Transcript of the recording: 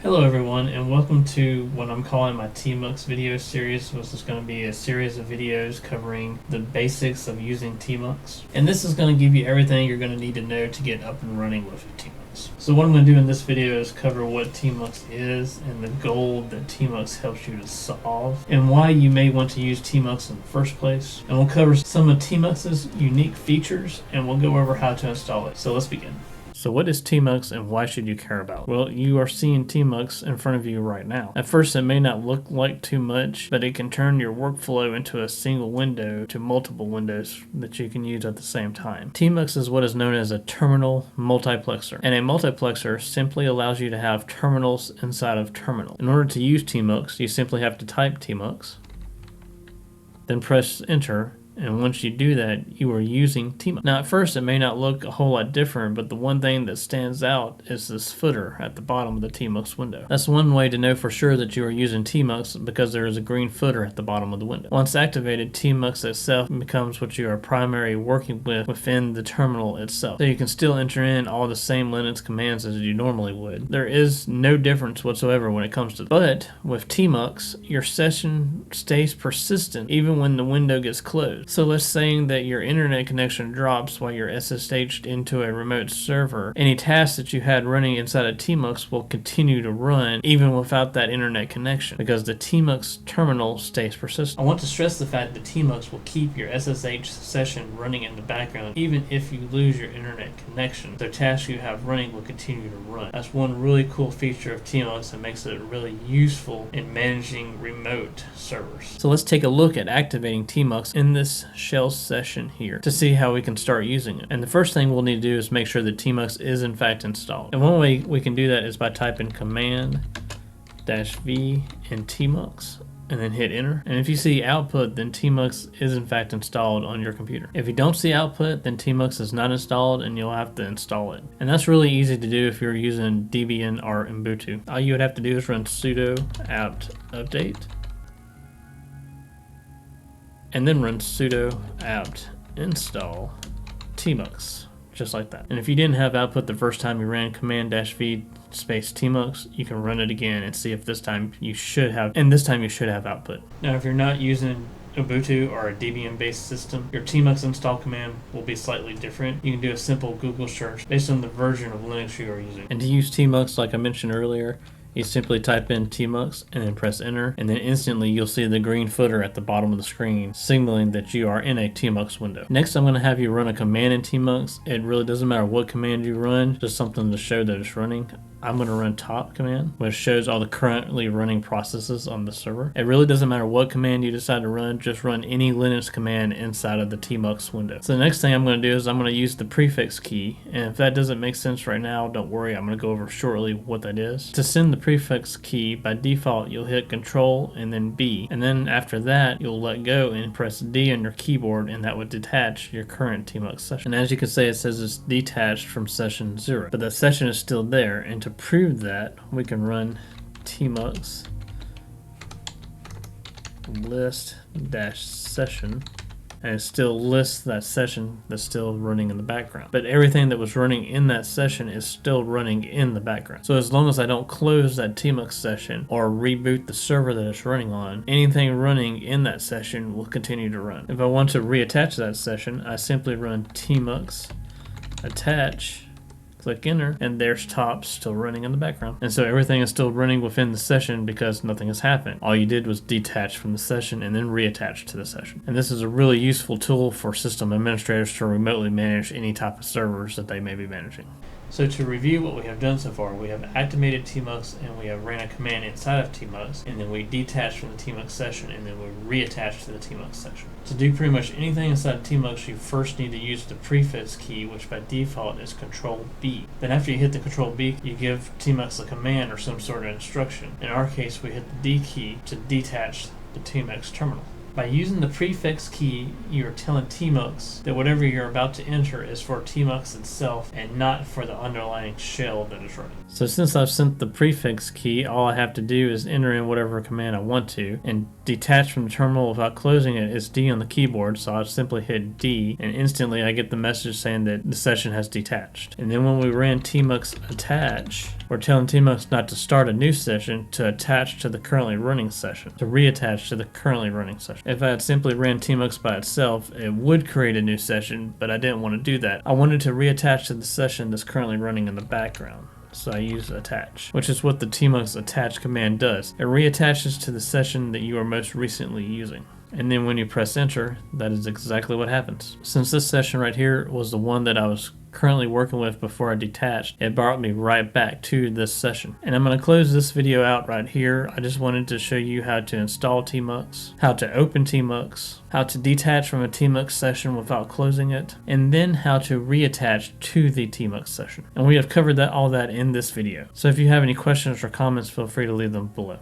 Hello everyone, and welcome to what I'm calling my tmux video series, which is going to be a series of videos covering the basics of using tmux. And this is going to give you everything you're going to need to know to get up and running with tmux. So what I'm going to do in this video is cover what tmux is and the goal that tmux helps you to solve, and why you may want to use tmux in the first place. And we'll cover some of tmux's unique features, and we'll go over how to install it. So let's begin. So what is tmux and why should you care about it? Well, you are seeing tmux in front of you right now. At first it may not look like too much, but it can turn your workflow into a single window to multiple windows that you can use at the same time. tmux is what is known as a terminal multiplexer, and a multiplexer simply allows you to have terminals inside of terminal. In order to use tmux, you simply have to type tmux, then press enter. And once you do that, you are using tmux. Now at first it may not look a whole lot different, but the one thing that stands out is this footer at the bottom of the tmux window. That's one way to know for sure that you are using tmux, because there is a green footer at the bottom of the window. Once activated, tmux itself becomes what you are primarily working with within the terminal itself. So you can still enter in all the same Linux commands as you normally would. There is no difference whatsoever when it comes to that. But with tmux, your session stays persistent even when the window gets closed. So let's say that your internet connection drops while you're SSH'd into a remote server. Any tasks that you had running inside of tmux will continue to run even without that internet connection, because the tmux terminal stays persistent. I want to stress the fact that tmux will keep your SSH session running in the background even if you lose your internet connection. The tasks you have running will continue to run. That's one really cool feature of tmux that makes it really useful in managing remote servers. So let's take a look at activating tmux in this shell session here to see how we can start using it. And the first thing we'll need to do is make sure that tmux is in fact installed. And one way we can do that is by typing command-v in tmux and then hit enter. And if you see output, then tmux is in fact installed on your computer. If you don't see output, then tmux is not installed and you'll have to install it. And that's really easy to do if you're using Debian or Ubuntu. All you would have to do is run sudo apt update, and then run sudo apt install tmux, just like that. And if you didn't have output the first time you ran command-v space tmux, you can run it again and see if this time you should have, and this time you should have output. Now if you're not using Ubuntu or a Debian based system, your tmux install command will be slightly different. You can do a simple Google search based on the version of Linux you are using. And to use tmux, like I mentioned earlier, you simply type in tmux and then press enter, and then instantly you'll see the green footer at the bottom of the screen signaling that you are in a tmux window. Next, I'm going to have you run a command in tmux. It really doesn't matter what command you run, just something to show that it's running. I'm going to run top command, which shows all the currently running processes on the server. It really doesn't matter what command you decide to run, just run any Linux command inside of the tmux window. So the next thing I'm going to do is I'm going to use the prefix key, and if that doesn't make sense right now, don't worry, I'm going to go over shortly what that is. To send the prefix key, by default you'll hit Control and then B, and then after that you'll let go and press D on your keyboard, and that would detach your current tmux session. And as you can see, it says it's detached from session 0, but the session is still there. And to prove that, we can run tmux list-session, and it still lists that session that's still running in the background. But everything that was running in that session is still running in the background. So as long as I don't close that tmux session or reboot the server that it's running on, anything running in that session will continue to run. If I want to reattach that session, I simply run tmux attach, click enter, and there's top still running in the background. And so everything is still running within the session because nothing has happened. All you did was detach from the session and then reattach to the session. And this is a really useful tool for system administrators to remotely manage any type of servers that they may be managing. So to review what we have done so far, we have activated tmux and we have ran a command inside of tmux, and then we detached from the tmux session, and then we reattached to the tmux session. To do pretty much anything inside of tmux, you first need to use the prefix key, which by default is Control B. Then after you hit the Control B, you give tmux a command or some sort of instruction. In our case, we hit the D key to detach the tmux terminal. By using the prefix key, you're telling tmux that whatever you're about to enter is for tmux itself and not for the underlying shell that is running. So since I've sent the prefix key, all I have to do is enter in whatever command I want to and detach from the terminal without closing it is D on the keyboard, so I'll simply hit D, and instantly I get the message saying that the session has detached. And then when we ran tmux attach, we're telling tmux not to start a new session, to attach to the currently running session, to reattach to the currently running session. If I had simply ran tmux by itself, it would create a new session, but I didn't want to do that. I wanted to reattach to the session that's currently running in the background. So I use attach, which is what the tmux attach command does. It reattaches to the session that you are most recently using. And then when you press enter, that is exactly what happens. Since this session right here was the one that I was currently working with before I detached, it brought me right back to this session. And I'm going to close this video out right here. I just wanted to show you how to install tmux, how to open tmux, how to detach from a tmux session without closing it, and then how to reattach to the tmux session. And we have covered all that in this video. So if you have any questions or comments, feel free to leave them below.